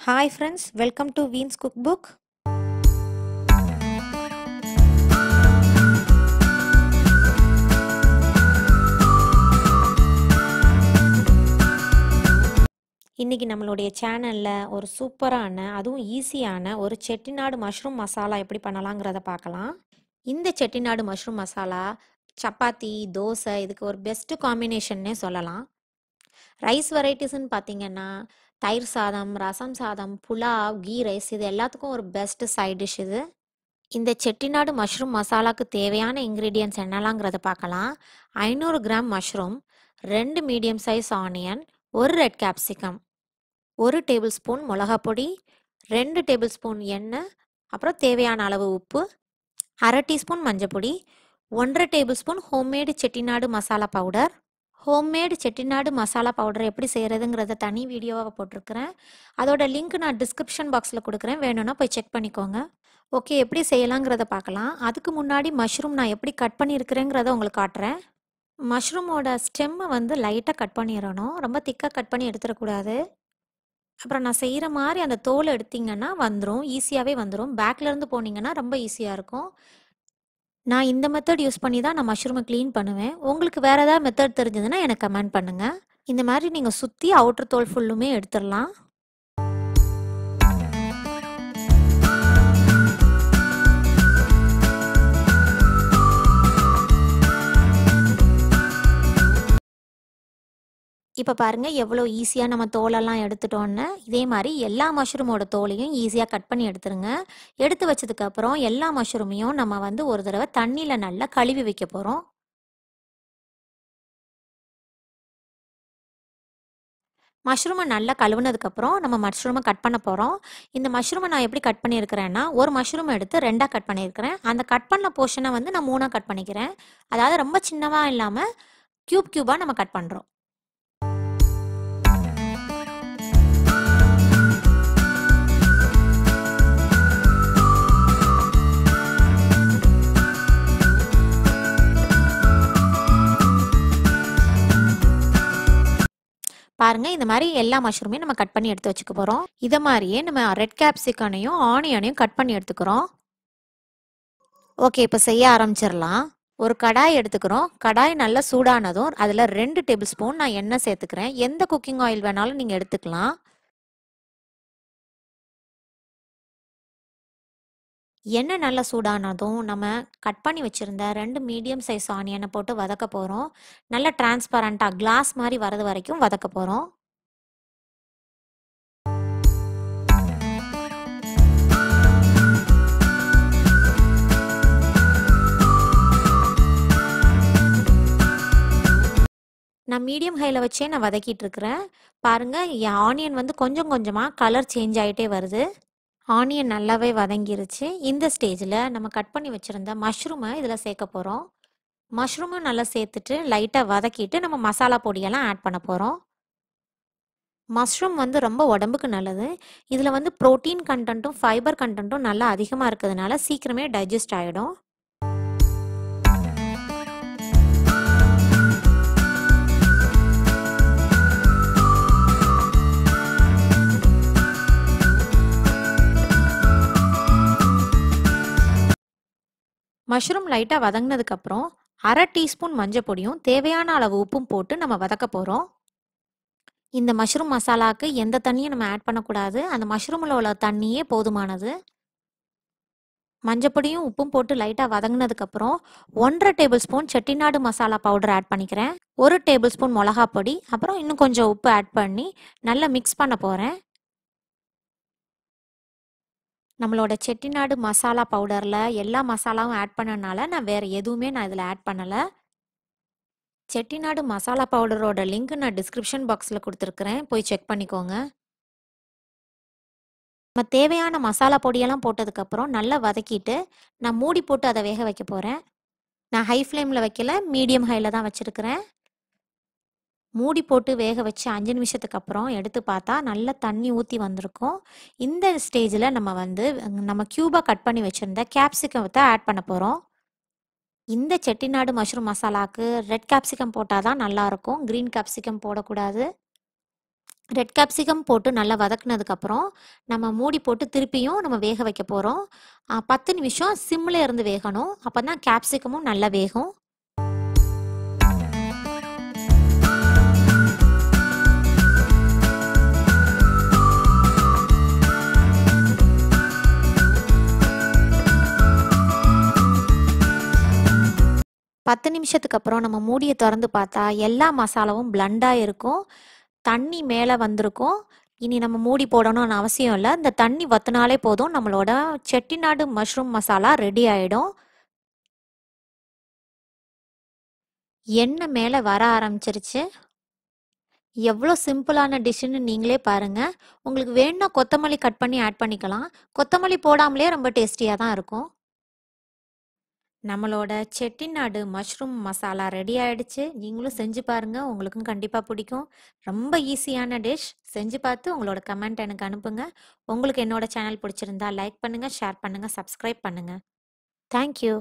Hi friends, welcome to Veen's Cookbook. இன்னைக்கு நம்மளுடைய சேனல்ல ஒரு சூப்பரான அதுவும் ஈஸியான ஒரு செட்டிநாடு மஷ்ரூம் மசாலா எப்படி பண்ணலாம்ங்கறத பார்க்கலாம். இந்த செட்டிநாடு மஷ்ரூம் மசாலா சப்பாத்தி, தோசை இதுக்கு ஒரு பெஸ்ட் காம்பினேஷன்னே சொல்லலாம். ரைஸ் வெரைட்டிஸ்னு பார்த்தீங்கன்னா தயிர் சாதம், ரசம் சாதம், புலாவ், கீ ரைஸ் இது எல்லாத்துக்கும் ஒரு பெஸ்ட் சைட் டிஷ் இது. இந்த செட்டிநாடு மஷ்ரூம் மசாலாக்கு தேவையான இன்க்ரீடியன்ட்ஸ் என்னலாங்கிறத பார்க்கலாம். 500 gram mushroom, 2 medium size onion, 1 red capsicum, 1 table spoon மிளகாய் பொடி, 2 டேபிள் ஸ்பூன் எண்ணெய், அப்புறம் தேவையான அளவு உப்பு, 1/2 டீஸ்பூன் மஞ்சள் பொடி, 1/2 டேபிள் ஸ்பூன் ஹோம்மேடு செட்டிநாடு மசாலா பவுடர். ஹோம்மேடு செட்டிநாடு மசாலா பவுடர் எப்படி செய்கிறதுங்கிறத தனி வீடியோவாக போட்டிருக்கிறேன். அதோட லிங்க் நான் டிஸ்கிரிப்ஷன் பாக்ஸில் கொடுக்குறேன், வேணும்னா போய் செக் பண்ணிக்கோங்க. ஓகே, எப்படி செய்யலாங்கிறத பார்க்கலாம். அதுக்கு முன்னாடி மஷ்ரூம் நான் எப்படி கட் பண்ணியிருக்கிறேங்கிறத உங்களுக்கு காட்டுறேன். மஷ்ரூமோட ஸ்டெம்மை வந்து லைட்டாக கட் பண்ணிடணும், ரொம்ப திக்காக கட் பண்ணி எடுத்துடக்கூடாது. அப்புறம் நான் செய்கிற மாதிரி அந்த தோலை எடுத்திங்கன்னா வந்துடும், ஈஸியாகவே வந்துடும். பேக்லேருந்து போனீங்கன்னா ரொம்ப ஈஸியாக இருக்கும். நான் இந்த மெத்தட் யூஸ் பண்ணி தான் நான் மஷ்ரூமை க்ளீன் பண்ணுவேன். உங்களுக்கு வேறு ஏதாவது மெத்தட் தெரிஞ்சதுன்னா எனக்கு கமெண்ட் பண்ணுங்கள். இந்த மாதிரி நீங்கள் சுற்றி அவுட்டர் தோல் ஃபுல்லுமே எடுத்துடலாம். இப்போ பாருங்கள் எவ்வளோ ஈஸியாக நம்ம தோலெல்லாம் எடுத்துட்டோன்னு. இதே மாதிரி எல்லா மஷ்ரூமோட தோலையும் ஈஸியாக கட் பண்ணி எடுத்துருங்க. எடுத்து வச்சதுக்கப்புறம் எல்லா மஷ்ரூமையும் நம்ம வந்து ஒரு தடவை தண்ணியில் நல்லா கழுவி வைக்க போகிறோம். மஷ்ரூமை நல்லா கழுவுனதுக்கப்புறம் நம்ம மஷ்ரூமை கட் பண்ண போகிறோம். இந்த மஷ்ரூமை நான் எப்படி கட் பண்ணியிருக்கிறேன்னா, ஒரு மஷ்ரூமை எடுத்து 2ஆக கட் பண்ணியிருக்கிறேன். அந்த கட் பண்ண போர்ஷனை வந்து நான் 3ஆக கட் பண்ணிக்கிறேன். அதாவது ரொம்ப சின்னதாக இல்லாமல் க்யூபாக நம்ம கட் பண்ணுறோம். பாருங்கள், இந்த மாதிரி எல்லா மஷ்ரூமையும் நம்ம கட் பண்ணி எடுத்து வச்சுக்க போகிறோம். இதை மாதிரியே நம்ம ரெட் கேப்சிகனையும் ஆனியனையும் கட் பண்ணி எடுத்துக்கிறோம். ஓகே, இப்போ செய்ய ஆரம்பிச்சிடலாம். ஒரு கடாய் எடுத்துக்கிறோம். கடாய் நல்லா சூடானதும் அதில் 2 டேபிள் ஸ்பூன் நான் எண்ணெய் சேர்த்துக்கிறேன். எந்த குக்கிங் ஆயில் வேணாலும் நீங்கள் எடுத்துக்கலாம். எண்ணெய் நல்லா சூடானதும் நம்ம கட் பண்ணி வச்சுருந்த 2 மீடியம் சைஸ் ஆனியனை போட்டு வதக்க போகிறோம். நல்லா டிரான்ஸ்பரண்ட்டாக கிளாஸ் மாதிரி வரது வரைக்கும் வதக்க போகிறோம். நான் மீடியம் ஹையில் வச்சே நான் வதக்கிட்டு இருக்கிறேன். பாருங்கள், என் ஆனியன் வந்து கொஞ்சம் கொஞ்சமாக கலர் சேஞ்ச் ஆகிட்டே வருது. ஆனியன் நல்லாவே வதங்கிருச்சு. இந்த ஸ்டேஜில் நம்ம கட் பண்ணி வச்சுருந்த மஷ்ரூமை இதில் சேர்க்க போகிறோம். மஷ்ரூமை நல்லா சேர்த்துட்டு லைட்டாக வதக்கிட்டு நம்ம மசாலா பொடியெல்லாம் ஆட் பண்ண போகிறோம். மஷ்ரூம் வந்து ரொம்ப உடம்புக்கு நல்லது. இதில் வந்து ப்ரோட்டீன் கண்டென்ட்டும் ஃபைபர் கண்டென்ட்டும் நல்லா அதிகமாக இருக்கிறதுனால சீக்கிரமே டைஜஸ்ட் ஆகிடும். மஷ்ரூம் லைட்டாக வதங்கினதுக்கப்புறம் 1/2 டீஸ்பூன் மஞ்சள் பொடியும் தேவையான அளவு உப்பும் போட்டு நம்ம வதக்க போகிறோம். இந்த மஷ்ரூம் மசாலாவுக்கு எந்த தண்ணியும் நம்ம ஆட் பண்ணக்கூடாது. அந்த மஷ்ரூமில் உள்ள தண்ணியே போதுமானது. மஞ்சள் பொடியும் உப்பும் போட்டு லைட்டாக வதங்கினதுக்கப்புறம் 1/2 டேபிள் ஸ்பூன் செட்டிநாடு மசாலா பவுடர் ஆட் பண்ணிக்கிறேன். 1 டேபிள் ஸ்பூன் மிளகா பொடி, அப்புறம் இன்னும் கொஞ்சம் உப்பு ஆட் பண்ணி நல்லா மிக்ஸ் பண்ண போகிறேன். நம்மளோட செட்டிநாடு மசாலா பவுடரில் எல்லா மசாலாவும் ஆட் பண்ணனால நான் வேறு எதுவுமே நான் இதில் ஆட் பண்ணலை. செட்டிநாடு மசாலா பவுடரோட லிங்க் நான் டிஸ்கிரிப்ஷன் பாக்ஸில் கொடுத்துருக்குறேன், போய் செக் பண்ணிக்கோங்க. நம்ம தேவையான மசாலா பொடியெல்லாம் போட்டதுக்கப்புறம் நல்லா வதக்கிட்டு நான் மூடி போட்டு அதை வேக வைக்க போகிறேன். நான் ஹை ஃப்ளேமில் வைக்கல, மீடியம் ஹையில் தான் வச்சுருக்கிறேன். மூடி போட்டு வேக வச்சு 5 நிமிஷத்துக்கு அப்புறம் எடுத்து பார்த்தா நல்லா தண்ணி ஊற்றி வந்திருக்கும். இந்த ஸ்டேஜில் நம்ம க்யூபாக கட் பண்ணி வச்சுருந்த கேப்சிகத்தை ஆட் பண்ண போகிறோம். இந்த செட்டிநாடு மஷ்ரூம் மசாலாவுக்கு ரெட் கேப்சிகம் போட்டால் தான் நல்லாயிருக்கும், க்ரீன் கேப்சிகம் போடக்கூடாது. ரெட் கேப்சிகம் போட்டு நல்லா வதக்குனதுக்கப்புறம் நம்ம மூடி போட்டு திருப்பியும் நம்ம வேக வைக்க போகிறோம். 10 நிமிஷம் சிம்மில் இருந்து வேகணும். அப்போ தான் கேப்சிகமும் நல்லா வேகும். பத்து நிமிஷத்துக்கு அப்புறம் நம்ம மூடியை திறந்து பார்த்தா எல்லா மசாலாவும் பிளண்டாக இருக்கும். தண்ணி மேலே வந்திருக்கும். இனி நம்ம மூடி போடணும்னு அவசியம் இல்லை. இந்த தண்ணி வற்றினாலே போதும், நம்மளோட செட்டிநாடு மஷ்ரூம் மசாலா ரெடி ஆகிடும். எண்ணெய் மேலே வர ஆரம்பிச்சிருச்சு. எவ்வளோ சிம்பிளான டிஷ்ஷுன்னு நீங்களே பாருங்கள். உங்களுக்கு வேணும்னா கொத்தமல்லி கட் பண்ணி ஆட் பண்ணிக்கலாம். கொத்தமல்லி போடாமலே ரொம்ப டேஸ்டியாக தான் இருக்கும். நம்மளோட செட்டிநாடு மஷ்ரூம் மசாலா ரெடி ஆயிடுச்சு. நீங்களும் செஞ்சு பாருங்கள், உங்களுக்கும் கண்டிப்பாக பிடிக்கும். ரொம்ப ஈஸியான டிஷ். செஞ்சு பார்த்து உங்களோட கமெண்ட் எனக்கு அனுப்புங்க. உங்களுக்கு என்னோட சேனல் பிடிச்சிருந்தா லைக் பண்ணுங்கள், ஷேர் பண்ணுங்கள், சப்ஸ்கிரைப் பண்ணுங்கள். தேங்க்யூ.